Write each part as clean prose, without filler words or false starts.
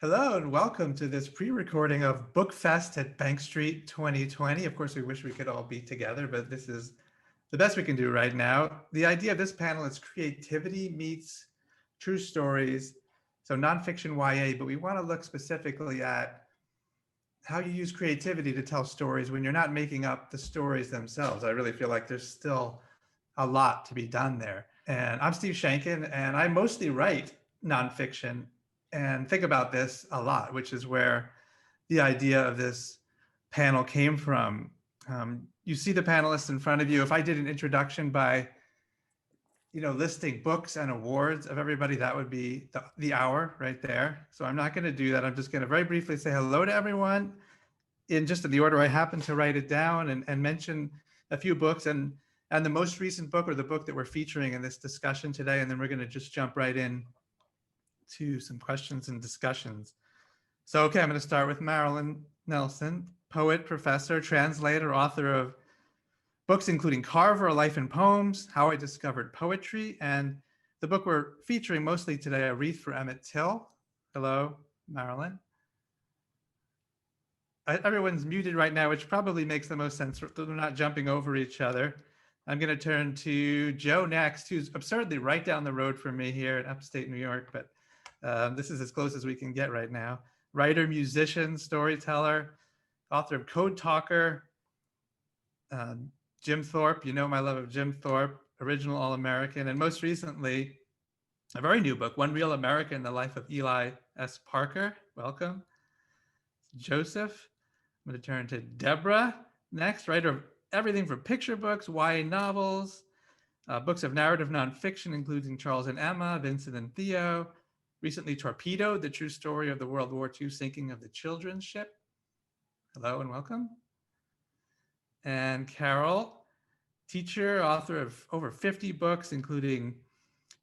Hello and welcome to this pre-recording of BookFest at Bank Street 2020. Of course, we wish we could all be together, but this is the best we can do right now. The idea of this panel is creativity meets true stories. So nonfiction YA, but we want to look specifically at how you use creativity to tell stories when you're not making up the stories themselves. I really feel like there's still a lot to be done there. And I'm Steve Sheinkin, and I mostly write nonfiction and think about this a lot, which is where the idea of this panel came from. You see the panelists in front of you. If I did an introduction by, listing books and awards of everybody, that would be the hour right there. So I'm not going to do that. I'm just going to very briefly say hello to everyone in just in the order I happen to write it down and mention a few books and the most recent book or the book that we're featuring in this discussion today. And then we're going to just jump right in to some questions and discussions. So, okay, I'm going to start with Marilyn Nelson, poet, professor, translator, author of books including Carver, A Life in Poems, How I Discovered Poetry, and the book we're featuring mostly today, A Wreath for Emmet Till. Hello, Marilyn. Everyone's muted right now, which probably makes the most sense. They're not jumping over each other. I'm going to turn to Joe next, who's absurdly right down the road from me here in upstate New York, but this is as close as we can get right now. Writer, musician, storyteller, author of Code Talker, Jim Thorpe, you know my love of Jim Thorpe, original All-American, and most recently, a very new book, One Real American, The Life of Eli S. Parker. Welcome. Joseph. I'm going to turn to Deborah next, writer of everything from picture books, YA novels, books of narrative nonfiction, including Charles and Emma, Vincent and Theo, recently Torpedoed, the true story of the World War II sinking of the children's ship. Hello and welcome. And Carole, teacher, author of over 50 books, including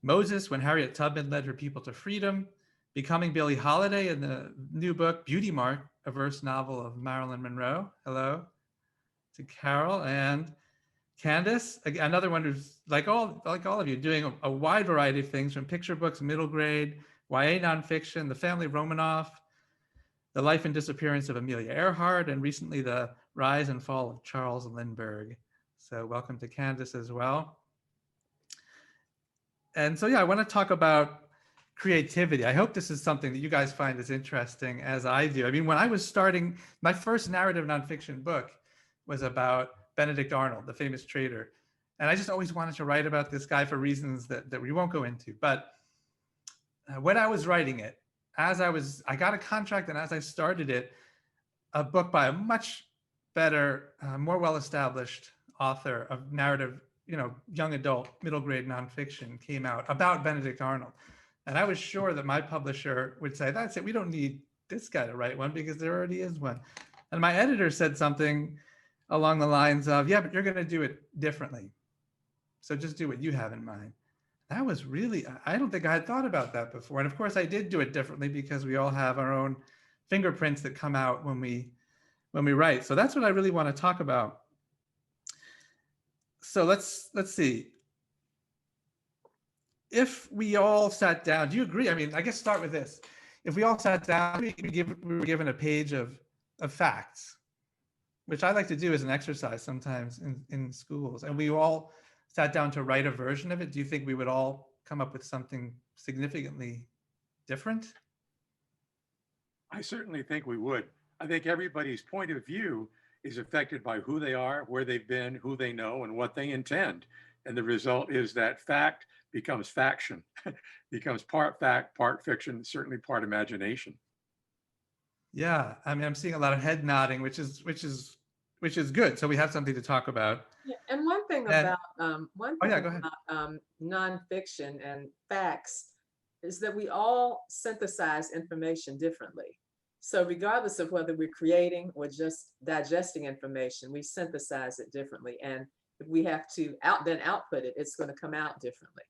Moses, When Harriet Tubman Led Her People to Freedom, Becoming Billie Holiday, and the new book, Beauty Mark, a verse novel of Marilyn Monroe. Hello to Carole. And Candace, another one who's like all of you, doing a wide variety of things, from picture books, middle grade, YA nonfiction, The Family Romanoff, The Life and Disappearance of Amelia Earhart, and recently The Rise and Fall of Charles Lindbergh. So welcome to Candace as well. And so, yeah, I want to talk about creativity. I hope this is something that you guys find as interesting as I do. I mean, when I was starting, my first narrative nonfiction book was about Benedict Arnold, the famous trader. And I just always wanted to write about this guy for reasons that we won't go into. But when I was writing it, I got a contract, and as I started it, a book by a much better, more well-established author of narrative, young adult, middle grade nonfiction came out about Benedict Arnold. And I was sure that my publisher would say, that's it, we don't need this guy to write one because there already is one. And my editor said something along the lines of, yeah, but you're going to do it differently. So just do what you have in mind. That was really, I don't think I had thought about that before. And of course I did do it differently because we all have our own fingerprints that come out when we write. So that's what I really want to talk about. So let's see. If we all sat down, do you agree? I mean, I guess start with this. If we all sat down, we were given a page of facts, which I like to do as an exercise sometimes in schools, and we all sat down to write a version of it, do you think we would all come up with something significantly different? I certainly think we would. I think everybody's point of view is affected by who they are, where they've been, who they know, and what they intend. And the result is that fact becomes faction, becomes part fact, part fiction, certainly part imagination. Yeah, I mean, I'm seeing a lot of head nodding, which is good. So we have something to talk about. Yeah, and one thing about nonfiction and facts is that we all synthesize information differently. So regardless of whether we're creating or just digesting information, we synthesize it differently. And if we have to then output it, it's going to come out differently.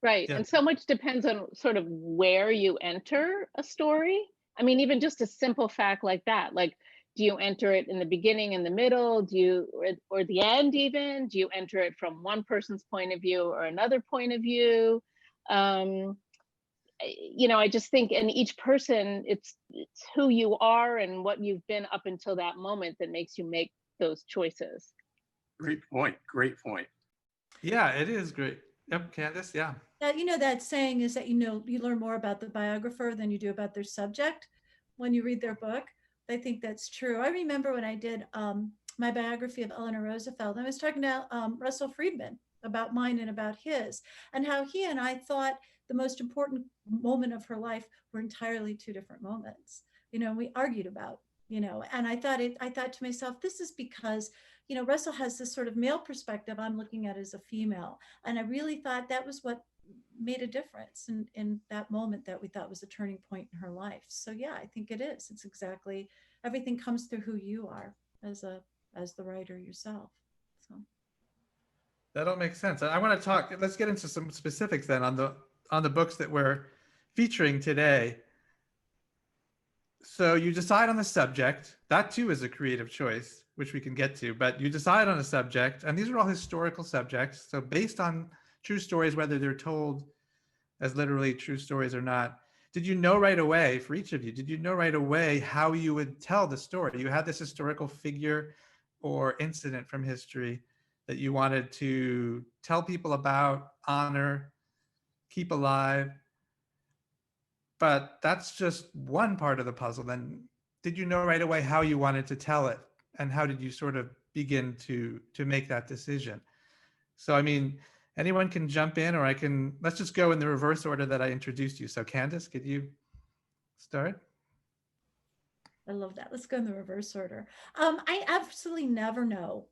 Right. Yeah. And so much depends on sort of where you enter a story. I mean, even just a simple fact like that, like, do you enter it in the beginning, in the middle, or the end even? Do you enter it from one person's point of view or another point of view? I just think in each person, it's who you are and what you've been up until that moment that makes you make those choices. Great point. Great point. Yeah, it is great. Yep, Candace, yeah. That saying is that, you learn more about the biographer than you do about their subject when you read their book. I think that's true. I remember when I did my biography of Eleanor Roosevelt, I was talking to Russell Friedman about mine and about his, and how he and I thought the most important moment of her life were entirely two different moments. We argued about, and I thought to myself, this is because, Russell has this sort of male perspective I'm looking at as a female. And I really thought that was what made a difference in that moment that we thought was a turning point in her life. So yeah, I think it is. It's exactly, everything comes through who you are as the writer yourself. So That all makes sense. I want to talk, let's get into some specifics then on the books that we're featuring today. So you decide on the subject. That too is a creative choice, which we can get to, but you decide on a subject, and these are all historical subjects. So based on true stories, whether they're told as literally true stories or not. Did you know right away, for each of you, did you know right away how you would tell the story? You had this historical figure or incident from history that you wanted to tell people about, honor, keep alive. But that's just one part of the puzzle. Then did you know right away how you wanted to tell it? And how did you sort of begin to make that decision? So, I mean, anyone can jump in, or let's just go in the reverse order that I introduced you. So Candace, could you start? I love that. Let's go in the reverse order. I absolutely never know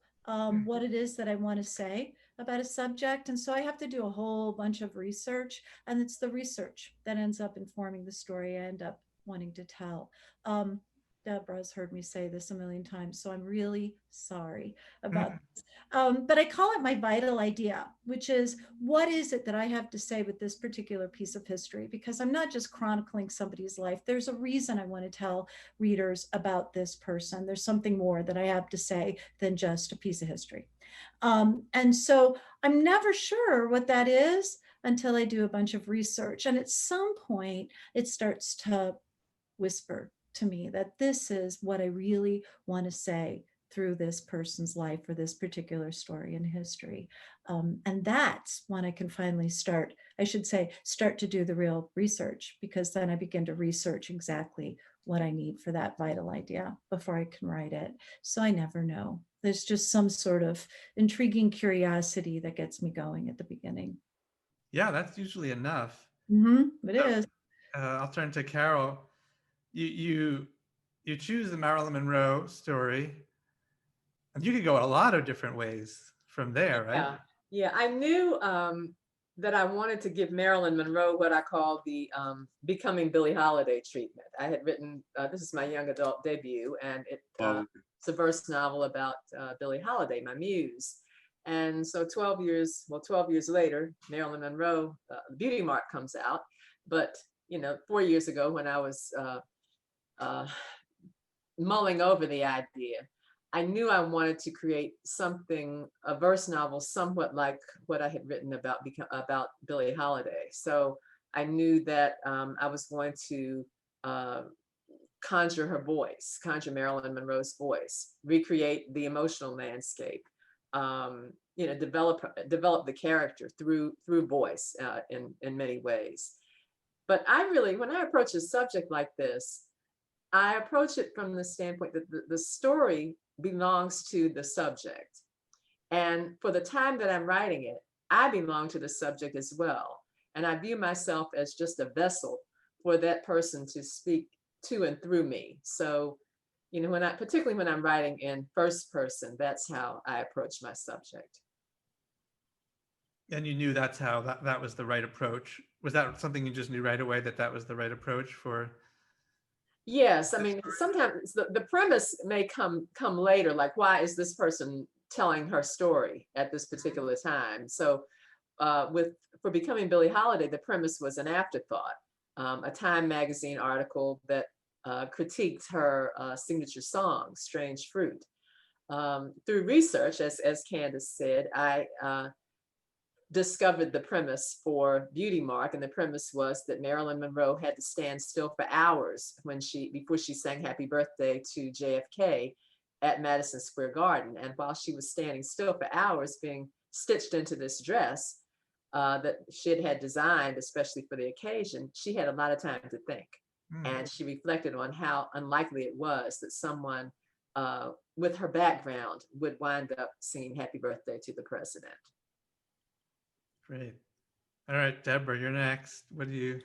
what it is that I want to say about a subject. And so I have to do a whole bunch of research, and it's the research that ends up informing the story I end up wanting to tell. Deborah has heard me say this a million times, so I'm really sorry about this. But I call it my vital idea, which is, what is it that I have to say with this particular piece of history? Because I'm not just chronicling somebody's life. There's a reason I want to tell readers about this person. There's something more that I have to say than just a piece of history. And so I'm never sure what that is until I do a bunch of research. And at some point, it starts to whisper to me that this is what I really want to say through this person's life or this particular story in history. And that's when I can finally start to do the real research, because then I begin to research exactly what I need for that vital idea before I can write it. So I never know. There's just some sort of intriguing curiosity that gets me going at the beginning. Yeah, that's usually enough. It is. I'll turn to Carole. You choose the Marilyn Monroe story, and you could go a lot of different ways from there, right? Yeah. I knew that I wanted to give Marilyn Monroe what I call the becoming Billie Holiday treatment. I had written, this is my young adult debut, and it's a verse novel about Billie Holiday, my muse. And so 12 years later, Marilyn Monroe, Beauty Mark comes out. But 4 years ago, when I was mulling over the idea, I knew I wanted to create a verse novel, somewhat like what I had written about Billie Holiday. So I knew that I was going to conjure Marilyn Monroe's voice, recreate the emotional landscape, develop the character through voice in many ways. But when I approach a subject like this, I approach it from the standpoint that the story belongs to the subject. And for the time that I'm writing it, I belong to the subject as well. And I view myself as just a vessel for that person to speak to and through me. So, particularly when I'm writing in first person, that's how I approach my subject. And you knew that's how that was the right approach. Was that something you just knew right away, that was the right approach for? Yes, I mean, sometimes the premise may come later, like, why is this person telling her story at this particular time? So for Becoming Billie Holiday, the premise was an afterthought, a Time magazine article that critiqued her signature song, Strange Fruit. Through research, as Candace said, I discovered the premise for Beauty Mark, and the premise was that Marilyn Monroe had to stand still for hours before she sang Happy Birthday to JFK at Madison Square Garden. And while she was standing still for hours being stitched into this dress that she had designed especially for the occasion, she had a lot of time to think. And she reflected on how unlikely it was that someone with her background would wind up singing Happy Birthday to the president. Great. All right, Deborah, you're next. What do you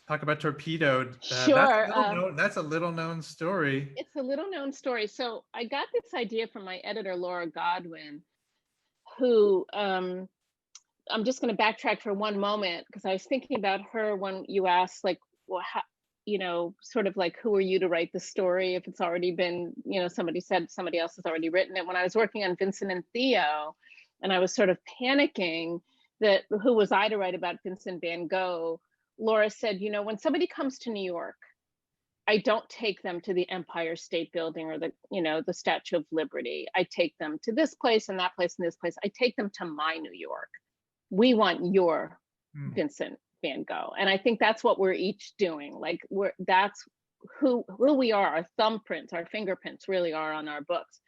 talk about? Torpedoed. Sure. That's a little known story. It's a little known story. So I got this idea from my editor, Laura Godwin, who I'm just going to backtrack for one moment, because I was thinking about her when you asked, like, well, how, sort of like, who are you to write the story if it's already been, somebody said somebody else has already written it. When I was working on Vincent and Theo, and I was sort of panicking that who was I to write about Vincent van Gogh, Laura said, when somebody comes to New York, I don't take them to the Empire State Building or the Statue of Liberty. I take them to this place and that place and this place. I take them to my New York. We want your Vincent van Gogh. And I think that's what we're each doing. Like that's who we are. Our thumbprints, our fingerprints really are on our books.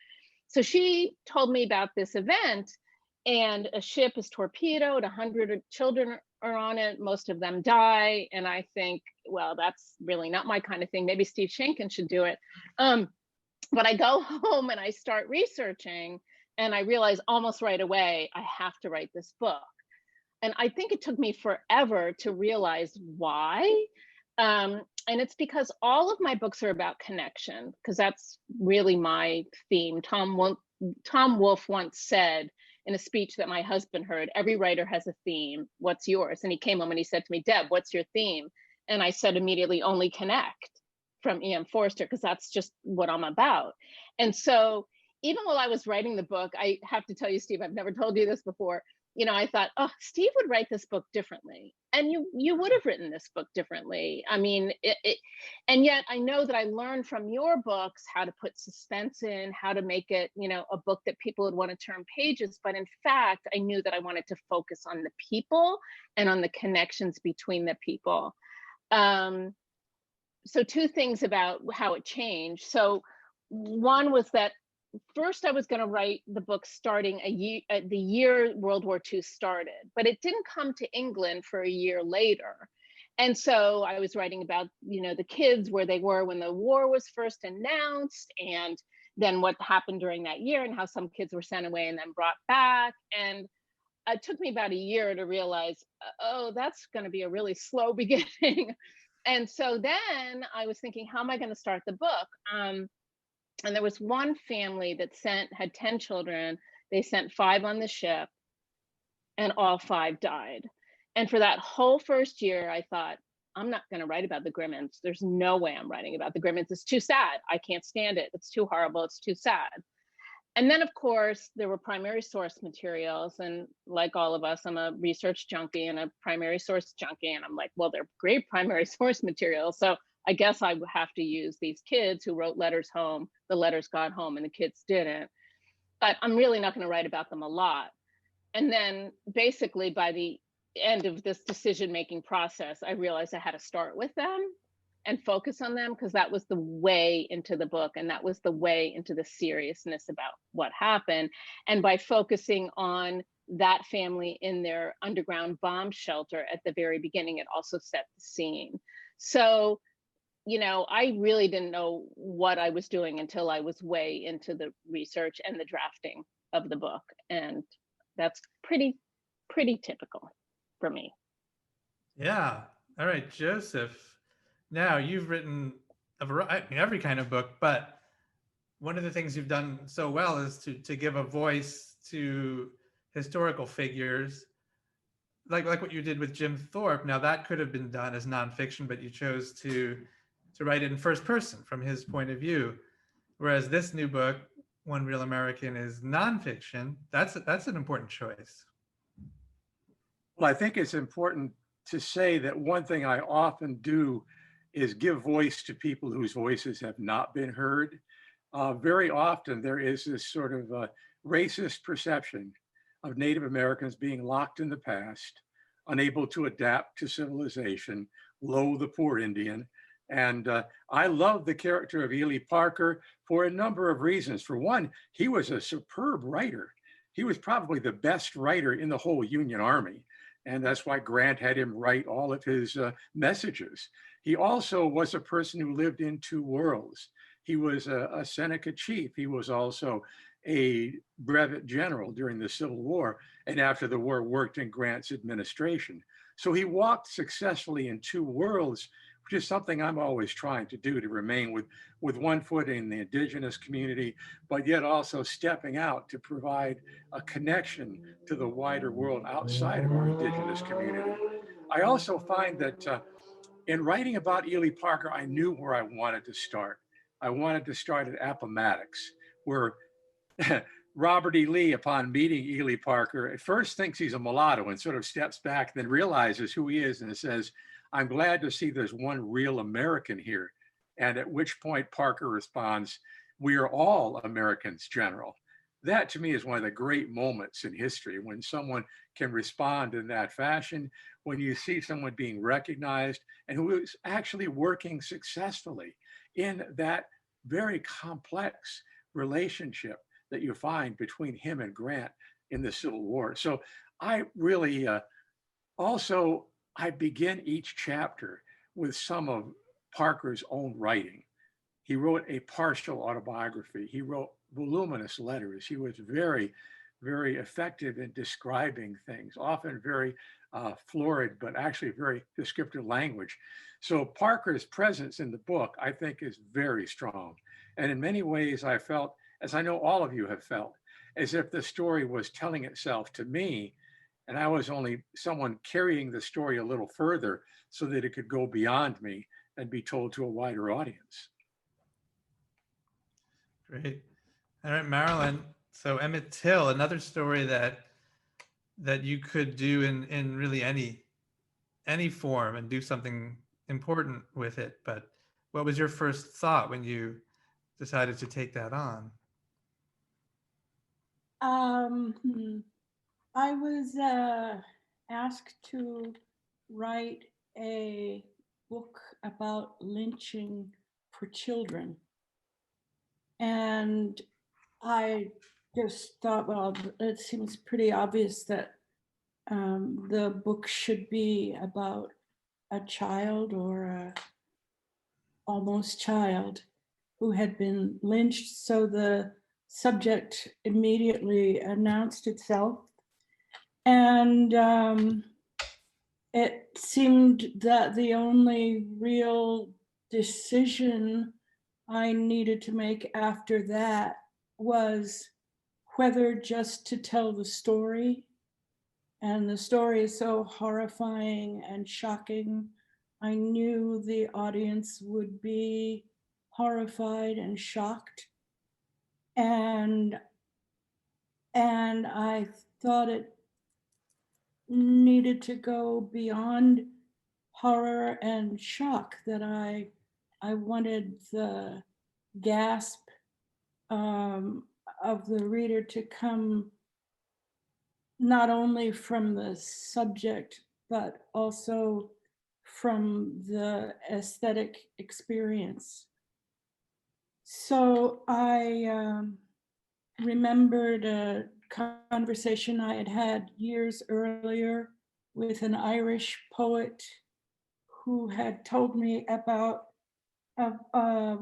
So she told me about this event, and a ship is torpedoed, 100 children are on it, most of them die. And I think, well, that's really not my kind of thing. Maybe Steve Sheinkin should do it. But I go home and I start researching, and I realize almost right away, I have to write this book. And I think it took me forever to realize why. And it's because all of my books are about connection, because that's really my theme. Tom Wolfe once said in a speech that my husband heard, every writer has a theme. What's yours? And he came home and he said to me, Deb, what's your theme? And I said immediately, only connect, from E.M. Forster, because that's just what I'm about. And so even while I was writing the book, I have to tell you, Steve, I've never told you this before, I thought, oh, Steve would write this book differently. And you would have written this book differently. I mean, and yet I know that I learned from your books how to put suspense in, how to make it, a book that people would want to turn pages. But in fact, I knew that I wanted to focus on the people and on the connections between the people. So two things about how it changed. So one was that first I was going to write the book starting the year World War II started, but it didn't come to England for a year later. And so I was writing about, the kids, where they were when the war was first announced, and then what happened during that year, and how some kids were sent away and then brought back. And it took me about a year to realize, oh, that's going to be a really slow beginning. And so then I was thinking, how am I going to start the book? And there was one family that had 10 children. They sent 5 on the ship, and all 5 died. And for that whole first year, I thought, I'm not going to write about the Grimmins. There's no way I'm writing about the Grimmins. It's too sad. I can't stand it. It's too horrible. It's too sad. And then, of course, there were primary source materials. And like all of us, I'm a research junkie and a primary source junkie. And I'm like, well, they're great primary source materials. So I guess I would have to use these kids who wrote letters home. The letters got home and the kids didn't. But I'm really not going to write about them a lot. And then basically by the end of this decision-making process, I realized I had to start with them and focus on them, because that was the way into the book, and that was the way into the seriousness about what happened. And by focusing on that family in their underground bomb shelter at the very beginning, it also set the scene. So I really didn't know what I was doing until I was way into the research and the drafting of the book. And that's pretty typical for me. Yeah. All right, Joseph. Now you've written every kind of book, but one of the things you've done so well is to give a voice to historical figures, like what you did with Jim Thorpe. Now that could have been done as nonfiction, but you chose to write it in first person from his point of view. Whereas this new book, One Real American, is nonfiction. That's an important choice. Well, I think it's important to say that one thing I often do is give voice to people whose voices have not been heard. Very often there is this sort of racist perception of Native Americans being locked in the past, unable to adapt to civilization, loathe the poor Indian. And I love the character of Ely Parker for a number of reasons. For one, he was a superb writer. He was probably the best writer in the whole Union Army. And that's why Grant had him write all of his messages. He also was a person who lived in two worlds. He was a Seneca chief. He was also a brevet general during the Civil War, and after the war worked in Grant's administration. So he walked successfully in two worlds, which is something I'm always trying to do, to remain with one foot in the indigenous community, but yet also stepping out to provide a connection to the wider world outside of our indigenous community. I also find that in writing about Ely Parker, I knew where I wanted to start. I wanted to start at Appomattox, where Robert E. Lee, upon meeting Ely Parker, at first thinks he's a mulatto and sort of steps back, then realizes who he is and says, "I'm glad to see there's one real American here." And at which point Parker responds, "We are all Americans, General." That to me is one of the great moments in history, when someone can respond in that fashion, when you see someone being recognized and who is actually working successfully in that very complex relationship that you find between him and Grant in the Civil War. So I really I begin each chapter with some of Parker's own writing. He wrote a partial autobiography. He wrote voluminous letters. He was very, very effective in describing things, often very florid, but actually very descriptive language. So Parker's presence in the book, I think, is very strong. And in many ways, I felt, as I know all of you have felt, as if the story was telling itself to me, and I was only someone carrying the story a little further so that it could go beyond me and be told to a wider audience. Great. All right, Marilyn. So Emmett Till, another story that you could do in really any form and do something important with it. But what was your first thought when you decided to take that on? I was asked to write a book about lynching for children. And I just thought, well, it seems pretty obvious that the book should be about a child or a almost child who had been lynched. So the subject immediately announced itself. And it seemed that the only real decision I needed to make after that was whether just to tell the story. And the story is so horrifying and shocking. I knew the audience would be horrified and shocked. And I thought it needed to go beyond horror and shock, that I wanted the gasp of the reader to come not only from the subject, but also from the aesthetic experience. So I remembered a conversation I had had years earlier with an Irish poet who had told me about a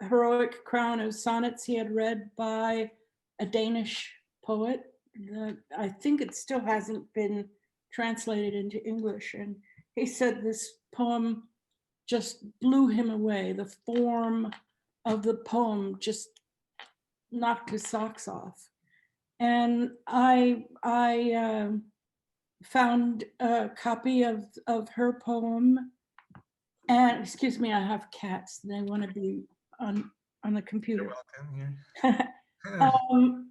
heroic crown of sonnets he had read by a Danish poet. I think it still hasn't been translated into English. And he said this poem just blew him away. The form of the poem just knocked his socks off. And I found a copy of her poem. And excuse me, I have cats. They want to be on the computer. You're welcome.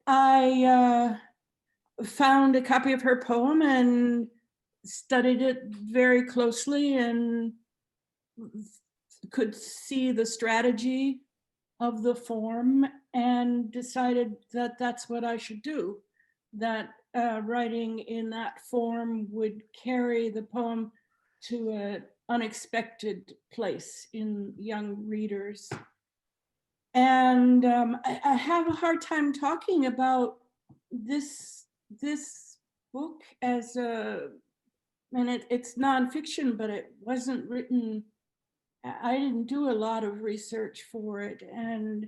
I found a copy of her poem and studied it very closely and could see the strategy of the form and decided that that's what I should do. that writing in that form would carry the poem to an unexpected place in young readers. And I have a hard time talking about this book as a, and it's nonfiction, but it wasn't written. I didn't do a lot of research for it, and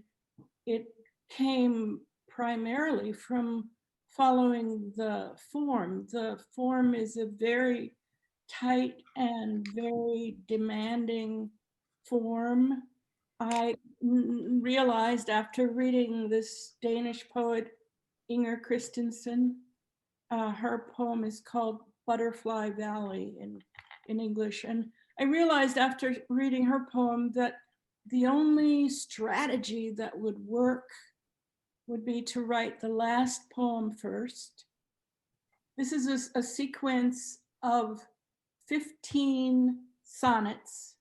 it came primarily from following the form. The form is a very tight and very demanding form. I realized after reading this Danish poet, Inger Christensen, her poem is called Butterfly Valley in English. And I realized after reading her poem that the only strategy that would work would be to write the last poem first. This is a sequence of 15 sonnets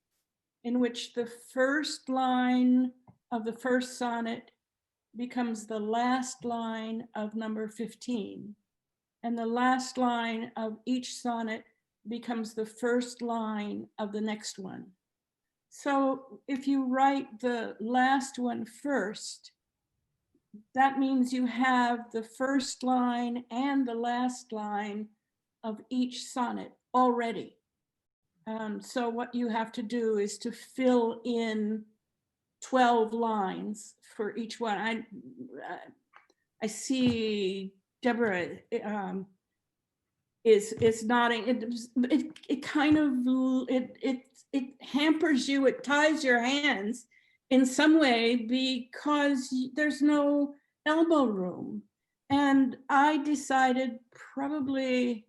in which the first line of the first sonnet becomes the last line of number 15. And the last line of each sonnet becomes the first line of the next one. So if you write the last one first, that means you have the first line and the last line of each sonnet already. So what you have to do is to fill in 12 lines for each one. I see Deborah is nodding. It kind of it hampers you. It ties your hands in some way because there's no elbow room. And I decided, probably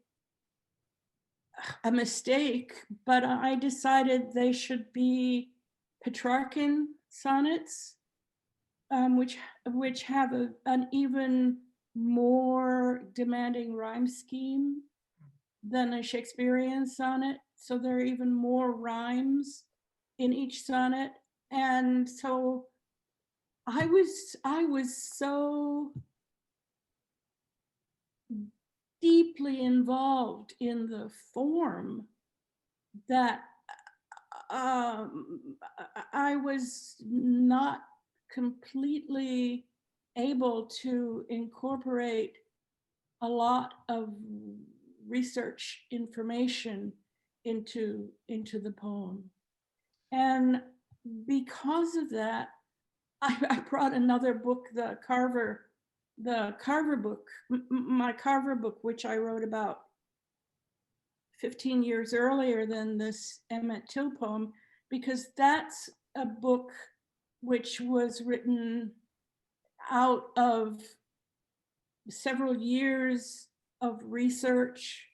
a mistake, but I decided they should be Petrarchan sonnets, which have an even more demanding rhyme scheme than a Shakespearean sonnet. So there are even more rhymes in each sonnet. And so I was so deeply involved in the form that I was not completely able to incorporate a lot of research information into the poem. And because of that, I brought another book, the Carver book, my Carver book, which I wrote about 15 years earlier than this Emmet Till poem, because that's a book which was written out of several years of research,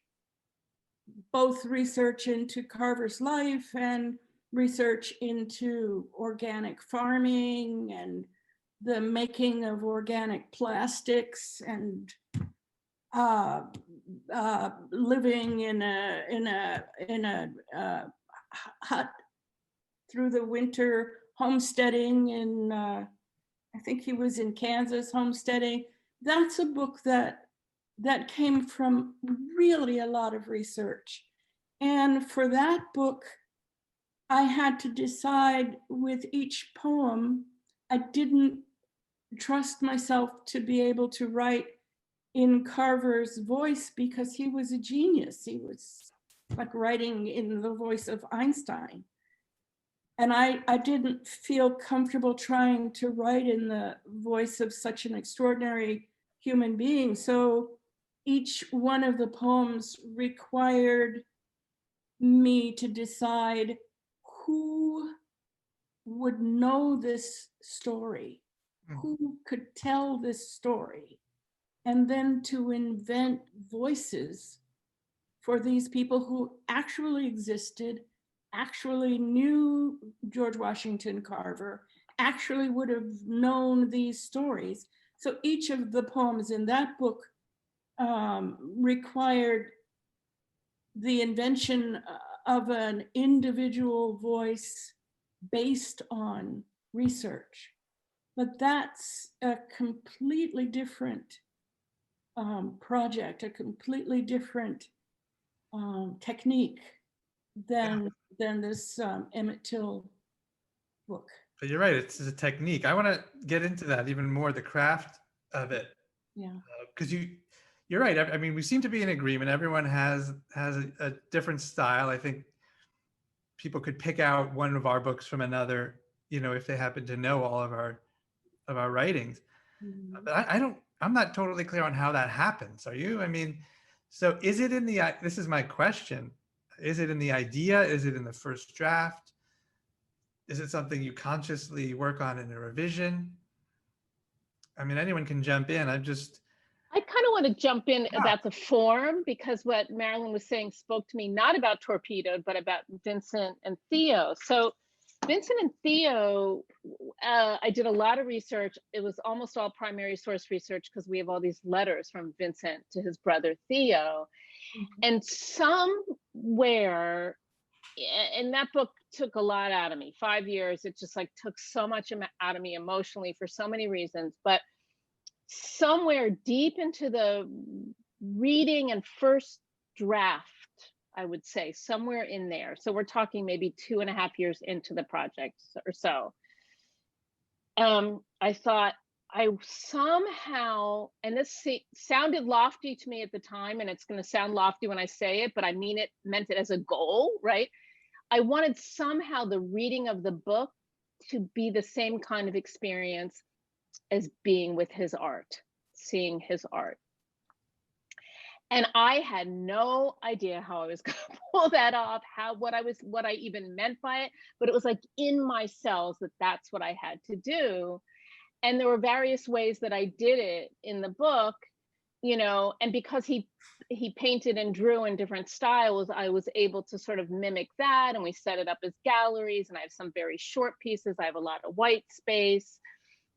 both research into Carver's life and research into organic farming and the making of organic plastics and living in a hut through the winter, homesteading in, I think he was in Kansas homesteading. That's a book that came from really a lot of research. And for that book, I had to decide with each poem, I didn't trust myself to be able to write in Carver's voice because he was a genius. He was like writing in the voice of Einstein. And I didn't feel comfortable trying to write in the voice of such an extraordinary human being. So each one of the poems required me to decide who would know this story, who could tell this story, and then to invent voices for these people who actually existed, actually knew George Washington Carver, actually would have known these stories. So each of the poems in that book required the invention of an individual voice based on research. But that's a completely different project, a completely different technique than this Emmett Till book. But you're right, it's a technique. I want to get into that even more, the craft of it. Yeah. Because you're right. I mean, we seem to be in agreement. Everyone has a different style. I think people could pick out one of our books from another, if they happen to know all of our writings. Mhm. But I'm not totally clear on how that happens. Are you? I mean, so is it in this is my question. Is it in the idea? Is it in the first draft? Is it something you consciously work on in a revision? I mean, anyone can jump in. I kind of want to jump in Yeah. about the form, because what Marilyn was saying spoke to me not about Torpedoed, but about Vincent and Theo. So Vincent and Theo, I did a lot of research. It was almost all primary source research because we have all these letters from Vincent to his brother Theo. And somewhere, and that book took a lot out of me, 5 years. It just like took so much out of me emotionally for so many reasons. But somewhere deep into the reading and first draft, I would say somewhere in there. So we're talking maybe 2.5 years into the project or so. I thought I somehow, and this sounded lofty to me at the time, and it's going to sound lofty when I say it, but I meant it as a goal, right? I wanted somehow the reading of the book to be the same kind of experience as being with his art, seeing his art. And I had no idea how I was going to pull that off, what I even meant by it, but it was like in my cells that that's what I had to do. And there were various ways that I did it in the book, and because he painted and drew in different styles, I was able to sort of mimic that, and we set it up as galleries, and I have some very short pieces. I have a lot of white space.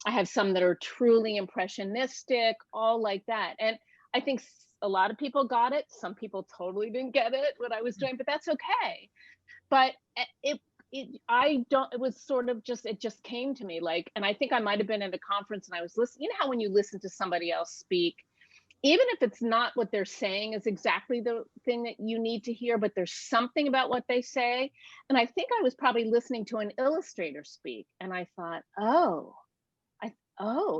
I have some that are truly impressionistic, all like that. And I think a lot of people got it. Some people totally didn't get it, what I was doing, but that's okay. But it was sort of it just came to me, like, and I think I might've been at a conference and I was listening, how when you listen to somebody else speak, even if it's not what they're saying is exactly the thing that you need to hear, but there's something about what they say. And I think I was probably listening to an illustrator speak, and I thought,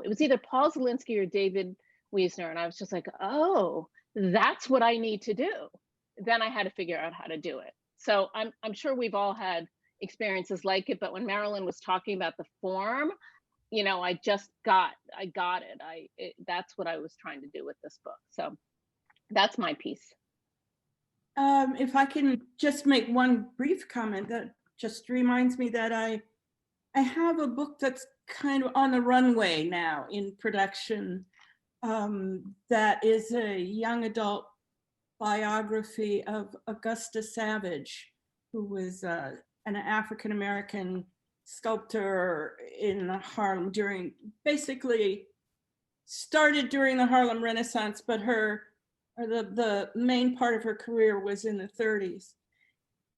it was either Paul Zelinsky or David Wiesner. And I was just like, oh, that's what I need to do. Then I had to figure out how to do it. So I'm sure we've all had experiences like it, but when Marilyn was talking about the form, I got it. That's what I was trying to do with this book. So that's my piece. If I can just make one brief comment, that just reminds me that I have a book that's kind of on the runway now in production, that is a young adult biography of Augusta Savage, who was an African-American sculptor in Harlem started during the Harlem Renaissance, but the main part of her career was in the 30s.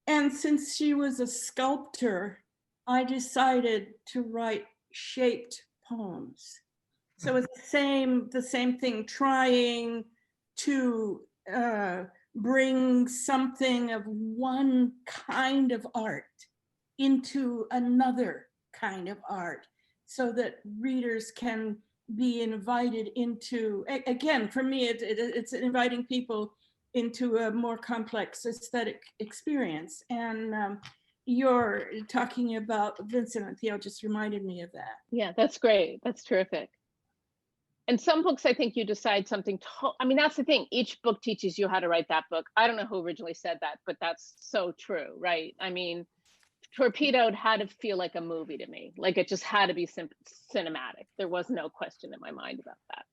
And since she was a sculptor, I decided to write shaped poems. So it's the same thing, trying to bring something of one kind of art into another kind of art, so that readers can be invited into, again, for me, it's inviting people into a more complex aesthetic experience. And you're talking about Vincent and Theo just reminded me of that. Yeah, that's great. That's terrific. And some books, I think you decide something. That's the thing. Each book teaches you how to write that book. I don't know who originally said that, but that's so true, right? I mean, Torpedoed had to feel like a movie to me. Like it just had to be cinematic. There was no question in my mind about that.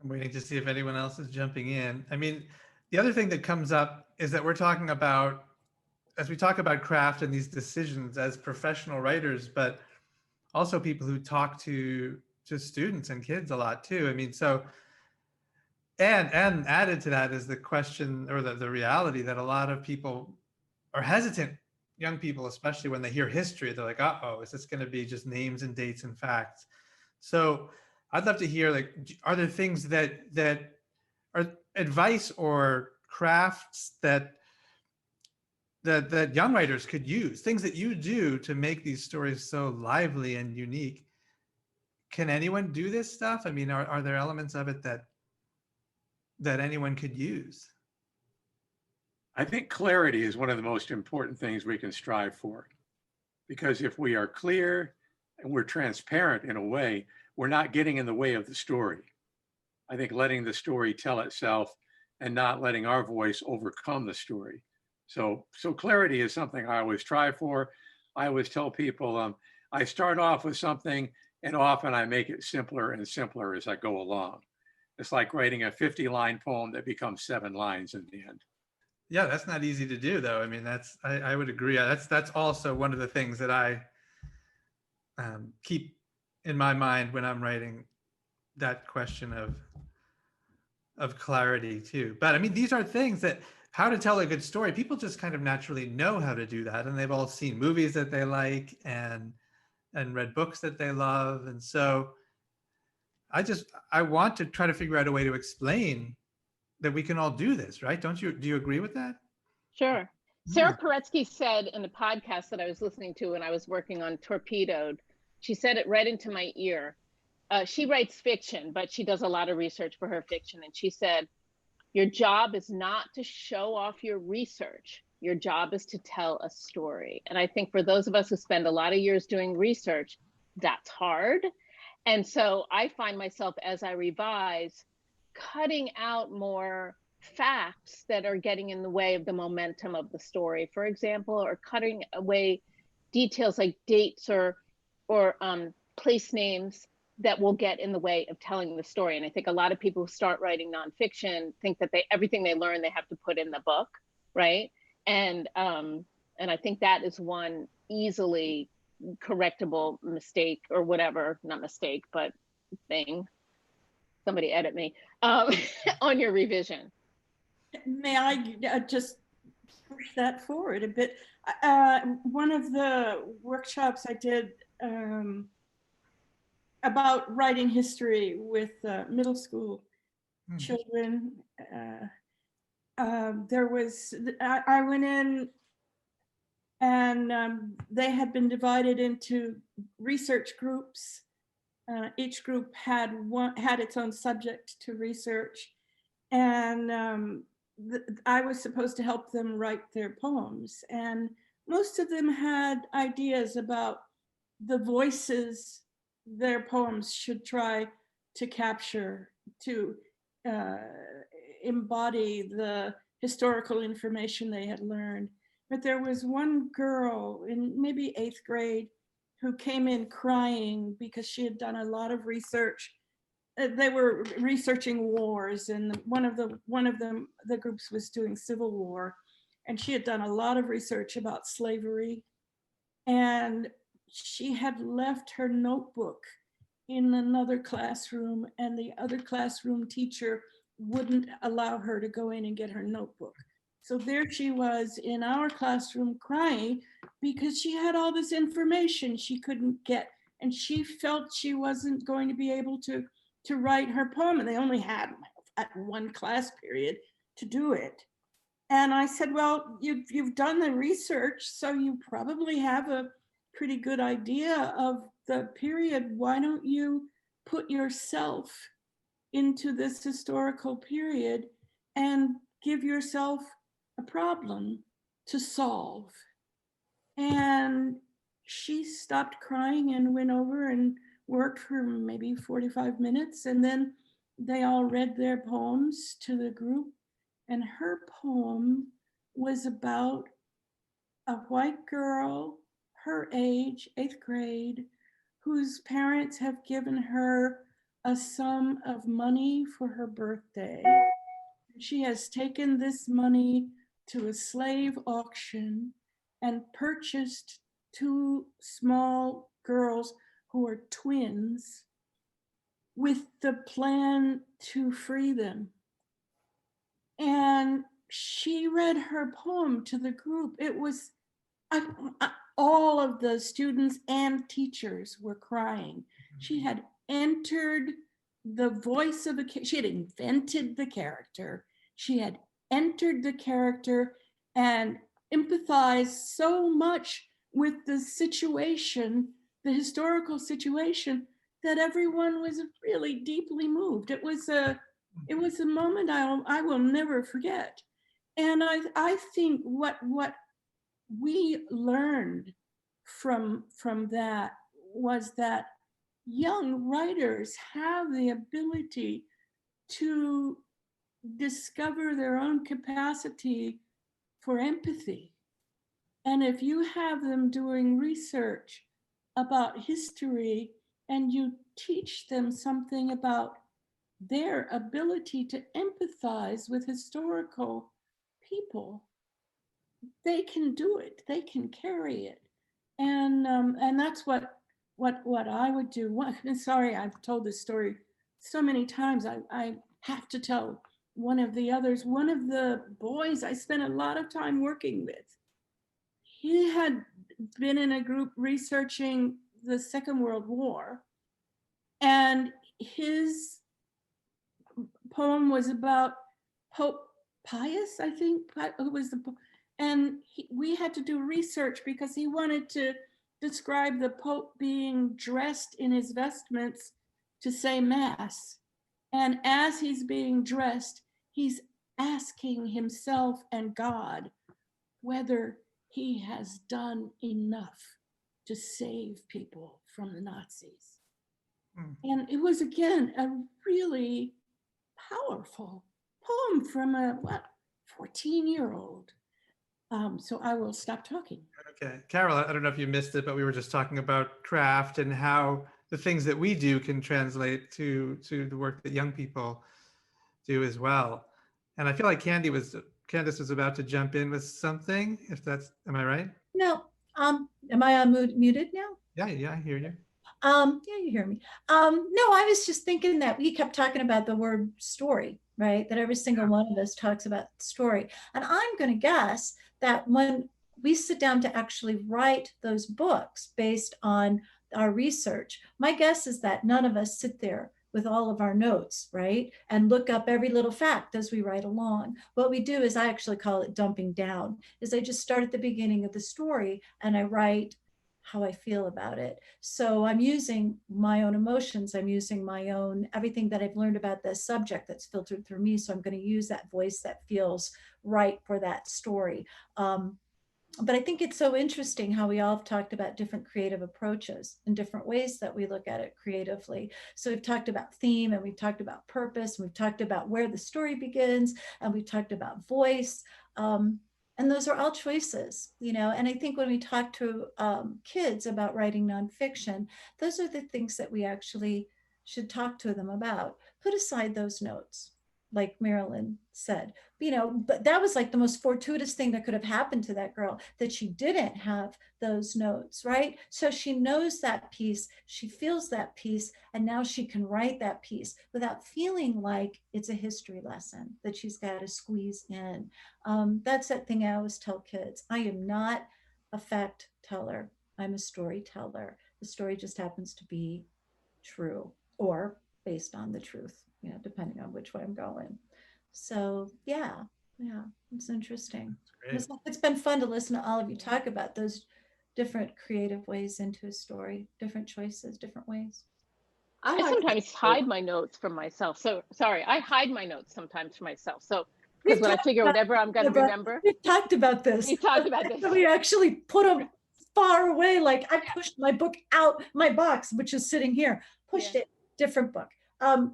I'm waiting to see if anyone else is jumping in. I mean, the other thing that comes up is that we're talking about, as we talk about craft and these decisions as professional writers, but also people who talk to students and kids a lot too. I mean, so, and added to that is the question, or the reality that a lot of people are hesitant, young people, especially when they hear history, they're like, uh-oh, is this going to be just names and dates and facts? So I'd love to hear, like, are there things that are advice or crafts that young writers could use, things that you do to make these stories so lively and unique? Can anyone do this stuff? I mean, are there elements of it that anyone could use? I think clarity is one of the most important things we can strive for, because if we are clear and we're transparent in a way, we're not getting in the way of the story. I think letting the story tell itself and not letting our voice overcome the story. So clarity is something I always try for. I always tell people, I start off with something and often I make it simpler and simpler as I go along. It's like writing a 50-line poem that becomes 7 lines in the end. Yeah, that's not easy to do, though. I mean, I would agree. That's also one of the things that I keep in my mind when I'm writing, that question of clarity too. But I mean, these are things that, how to tell a good story, people just kind of naturally know how to do that, and they've all seen movies that they like and read books that they love. And so I want to try to figure out a way to explain that we can all do this, right? Do you agree with that? Sure. Sarah Paretsky said in the podcast that I was listening to when I was working on Torpedoed, she said it right into my ear. She writes fiction, but she does a lot of research for her fiction. And she said, your job is not to show off your research. Your job is to tell a story. And I think for those of us who spend a lot of years doing research, that's hard. And so I find myself, as I revise, cutting out more facts that are getting in the way of the momentum of the story, for example, or cutting away details like dates or place names that will get in the way of telling the story. And I think a lot of people who start writing nonfiction think that everything they learn, they have to put in the book, right? And I think that is one easily correctable mistake, or whatever, not mistake, but thing. Somebody edit me on your revision. May I just push that forward a bit? One of the workshops I did about writing history with middle school children, I went in and they had been divided into research groups. Each group had its own subject to research, and I was supposed to help them write their poems. And most of them had ideas about the voices their poems should try to capture, to embody the historical information they had learned. But there was one girl in maybe 8th grade who came in crying because she had done a lot of research. They were researching wars, and one of the groups was doing Civil War, and she had done a lot of research about slavery, and she had left her notebook in another classroom, and the other classroom teacher wouldn't allow her to go in and get her notebook. So there she was in our classroom crying because she had all this information she couldn't get, and she felt she wasn't going to be able to write her poem, and they only had one class period to do it. And I said, well, you've done the research, so you probably have a pretty good idea of the period. Why don't you put yourself into this historical period and give yourself a problem to solve? And she stopped crying and went over and worked for maybe 45 minutes. And then they all read their poems to the group. And her poem was about a white girl, her age, 8th grade, whose parents have given her a sum of money for her birthday. She has taken this money to a slave auction and purchased 2 small girls who are twins with the plan to free them. And she read her poem to the group. It was, all of the students and teachers were crying. She had entered the voice of she had invented the character. She had entered the character and empathized so much with the situation, the historical situation, that everyone was really deeply moved. It was a moment I will never forget. And I think what we learned from that was that young writers have the ability to discover their own capacity for empathy. And if you have them doing research about history and you teach them something about their ability to empathize with historical people, they can do it. They can carry it, and that's what I would do. Sorry, I've told this story so many times. I have to tell one of the others. One of the boys I spent a lot of time working with, he had been in a group researching the Second World War, and his poem was about Pope Pius, I think, who was the Pope. And we had to do research because he wanted to describe the Pope being dressed in his vestments to say Mass. And as he's being dressed, he's asking himself and God whether he has done enough to save people from the Nazis. And it was, again, a really powerful poem from a 14-year-old. So I will stop talking. Okay, Carole, I don't know if you missed it, but we were just talking about craft and how the things that we do can translate to the work that young people do as well. And I feel like Candace was about to jump in with something. If that's, am I right? No, am I muted now? Yeah, I hear you. Yeah, you hear me. No, I was just thinking that we kept talking about the word story, right? That every single one of us talks about story. And I'm going to guess that when we sit down to actually write those books based on our research, my guess is that none of us sit there with all of our notes, right? And look up every little fact as we write along. What we do is, I actually call it dumping down, is I just start at the beginning of the story and I write how I feel about it. So I'm using my own emotions. I'm using my own, everything that I've learned about this subject that's filtered through me. So I'm going to use that voice that feels right for that story. But I think it's so interesting how we all have talked about different creative approaches and different ways that we look at it creatively. So we've talked about theme, and we've talked about purpose, and we've talked about where the story begins, and we've talked about voice. And those are all choices, you know. And I think when we talk to kids about writing nonfiction, those are the things that we actually should talk to them about. Put aside those notes, like Marilyn said, you know, but that was like the most fortuitous thing that could have happened to that girl, that she didn't have those notes, right? So she knows that piece, she feels that piece, and now she can write that piece without feeling like it's a history lesson that she's got to squeeze in. That's that thing I always tell kids. I am not a fact teller. I'm a storyteller. The story just happens to be true or based on the truth, you know, depending on which way I'm going. So yeah, it's interesting. It's been fun to listen to all of you talk about those different creative ways into a story, different choices, different ways. I sometimes hide my notes from myself. So sorry, I hide my notes sometimes for myself. So because when I figure whatever I'm going to remember. We've talked about this. We talked about this. We actually put them far away. Like I pushed my book out, my box, which is sitting here, pushed it, different book.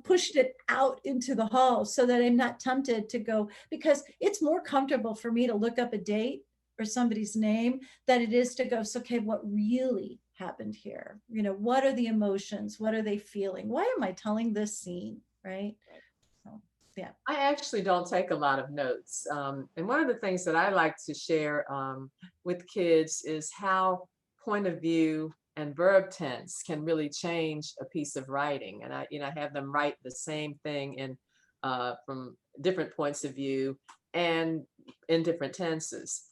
Pushed it out into the hall so that I'm not tempted to go, because it's more comfortable for me to look up a date or somebody's name than it is to go, so, okay, what really happened here? You know, what are the emotions? What are they feeling? Why am I telling this scene, right? So, yeah. I actually don't take a lot of notes. And one of the things that I like to share with kids is how point of view and verb tense can really change a piece of writing. And I have them write the same thing in from different points of view and in different tenses.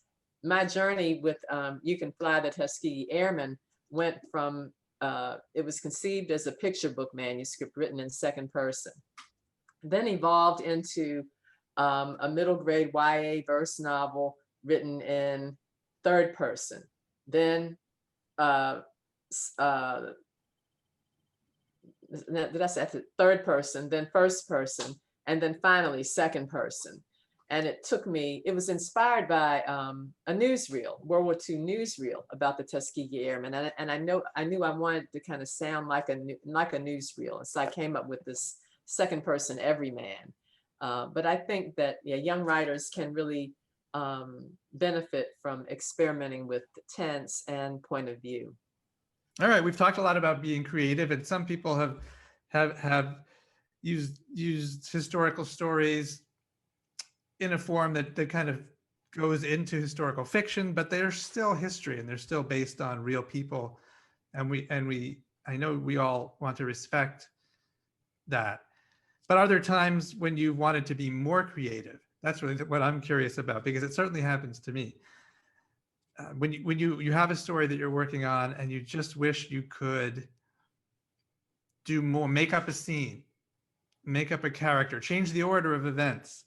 My journey with You Can Fly the Tuskegee Airmen went from it was conceived as a picture book manuscript written in second person, then evolved into a middle grade YA verse novel written in third person. Then did I say third person, then first person, and then finally second person. And it took me, it was inspired by a newsreel, World War II newsreel about the Tuskegee Airmen. And I knew I wanted to kind of sound like a newsreel. And so I came up with this second person everyman. But I think that young writers can really benefit from experimenting with tense and point of view. All right, we've talked a lot about being creative, and some people have used historical stories in a form that kind of goes into historical fiction, but they're still history and they're still based on real people. And I know we all want to respect that. But are there times when you wanted to be more creative? That's really what I'm curious about, because it certainly happens to me. When you have a story that you're working on and you just wish you could do more, make up a scene, make up a character, change the order of events.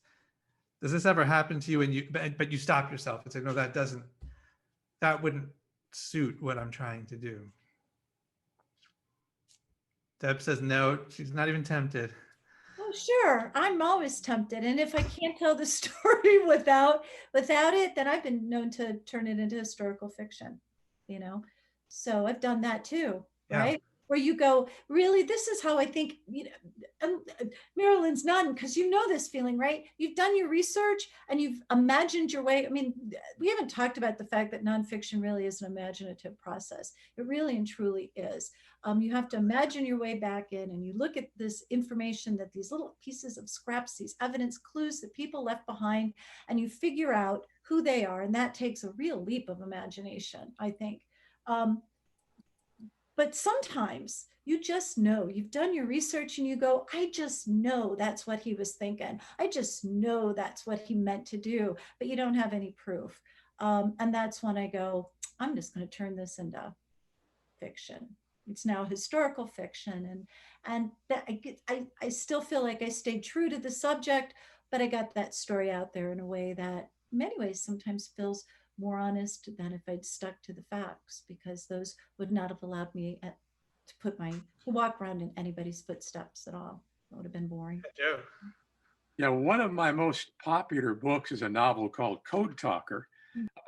Does this ever happen to you but you stop yourself and say, no, that wouldn't suit what I'm trying to do? Deb says no, she's not even tempted. Oh, sure. I'm always tempted. And if I can't tell the story without it, then I've been known to turn it into historical fiction, So I've done that too, right? Where you go, really, this is how I think, and Marilyn's nodding because you know this feeling, right? You've done your research and you've imagined your way. I mean, we haven't talked about the fact that nonfiction really is an imaginative process. It really and truly is. You have to imagine your way back in, and you look at this information, that these little pieces of scraps, these evidence clues that people left behind, and you figure out who they are. And that takes a real leap of imagination, I think. But sometimes you just know, you've done your research and you go, I just know that's what he was thinking. I just know that's what he meant to do, but you don't have any proof. And that's when I go, I'm just going to turn this into fiction. It's now historical fiction. And that I still feel like I stayed true to the subject, but I got that story out there in a way that in many ways sometimes feels more honest than if I'd stuck to the facts, because those would not have allowed me to walk around in anybody's footsteps at all. It would have been boring. Yeah, one of my most popular books is a novel called Code Talker,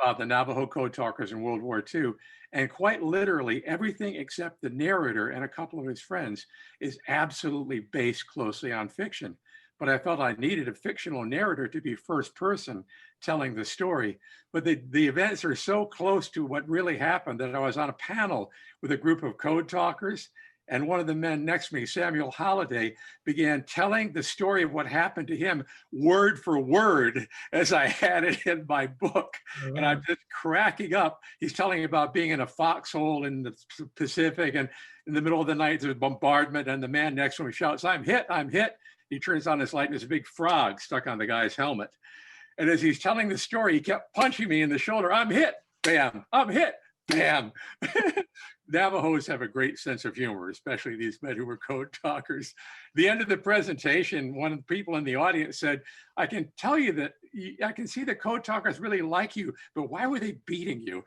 about the Navajo code talkers in World War II. And quite literally, everything except the narrator and a couple of his friends is absolutely based closely on fiction. But I felt I needed a fictional narrator to be first person telling the story. But the events are so close to what really happened that I was on a panel with a group of code talkers, and one of the men next to me, Samuel Holliday, began telling the story of what happened to him word for word as I had it in my book. Oh, wow. And I'm just cracking up. He's telling about being in a foxhole in the Pacific, and in the middle of the night there's bombardment, and the man next to him shouts, I'm hit, I'm hit. He turns on his light and there's a big frog stuck on the guy's helmet. And as he's telling the story, he kept punching me in the shoulder. I'm hit, bam, I'm hit, bam. Navajos have a great sense of humor, especially these men who were code talkers. The end of the presentation, one of the people in the audience said, I can tell you that I can see the code talkers really like you, but why were they beating you?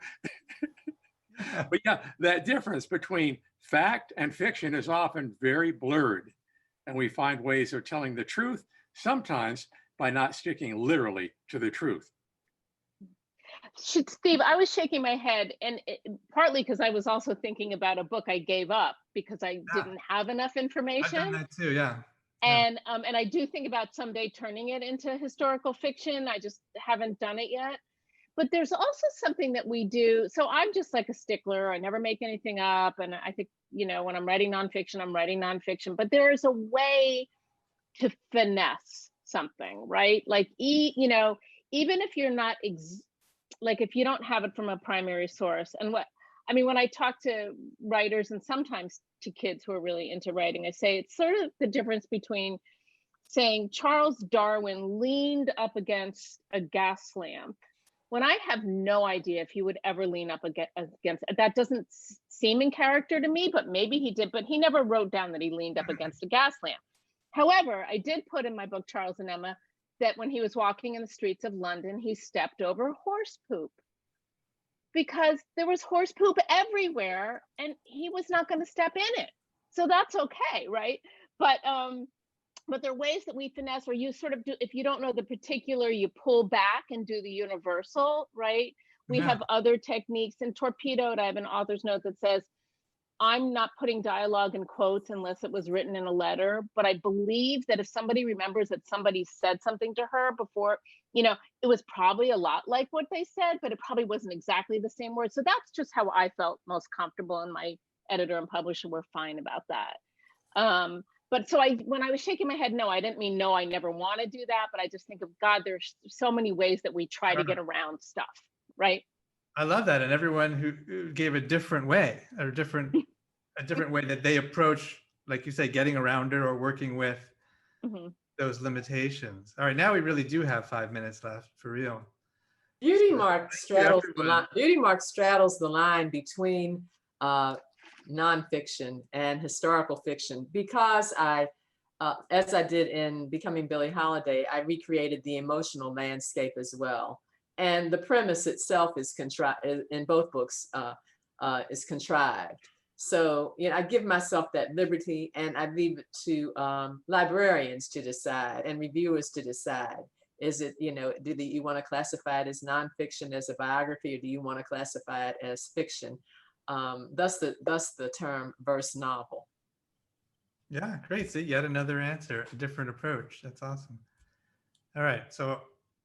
But yeah, that difference between fact and fiction is often very blurred. And we find ways of telling the truth, sometimes by not sticking literally to the truth. Steve, I was shaking my head, and partly because I was also thinking about a book I gave up because I didn't have enough information. I've done that too, yeah. And I do think about someday turning it into historical fiction. I just haven't done it yet. But there's also something that we do. So I'm just like a stickler. I never make anything up. And I think, when I'm writing nonfiction, I'm writing nonfiction. But there is a way to finesse something, right? Like, even if you're not, if you don't have it from a primary source. And when I talk to writers and sometimes to kids who are really into writing, I say it's sort of the difference between saying Charles Darwin leaned up against a gas lamp when I have no idea if he would ever lean up against that doesn't seem in character to me, but maybe he did, but he never wrote down that he leaned up against a gas lamp. However, I did put in my book, Charles and Emma, that when he was walking in the streets of London, he stepped over horse poop because there was horse poop everywhere and he was not going to step in it. So that's okay, right? But there are ways that we finesse where you sort of do, if you don't know the particular, you pull back and do the universal, right? We Yeah. have other techniques. In Torpedoed, I have an author's note that says, I'm not putting dialogue in quotes unless it was written in a letter, but I believe that if somebody remembers that somebody said something to her before, you know, it was probably a lot like what they said, but it probably wasn't exactly the same word. So that's just how I felt most comfortable, and my editor and publisher were fine about that. But so when I was shaking my head, no, I didn't mean no, I never want to do that, but I just think of God, there's so many ways that we try to get around stuff, right? I love that. And everyone who gave a different way, or a different way that they approach, like you say, getting around it or working with those limitations. All right, now we really do have 5 minutes left, for real. Beauty Mark straddles the line. Beauty Mark straddles the line between nonfiction and historical fiction, because as I did in Becoming Billie Holiday, I recreated the emotional landscape as well. And the premise itself is contrived in both books, is contrived. So, you know, I give myself that liberty, and I leave it to librarians to decide and reviewers to decide. Is it, you know, do you want to classify it as nonfiction, as a biography, or do you want to classify it as fiction? Thus the term verse novel. Yeah, great. See, yet another answer, a different approach. That's awesome. All right, so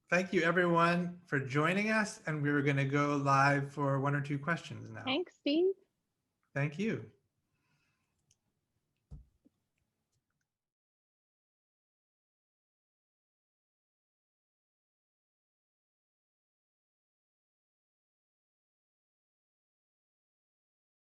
thank you everyone for joining us, and we were going to go live for 1 or 2 questions now. Thanks, Steve. Thank you.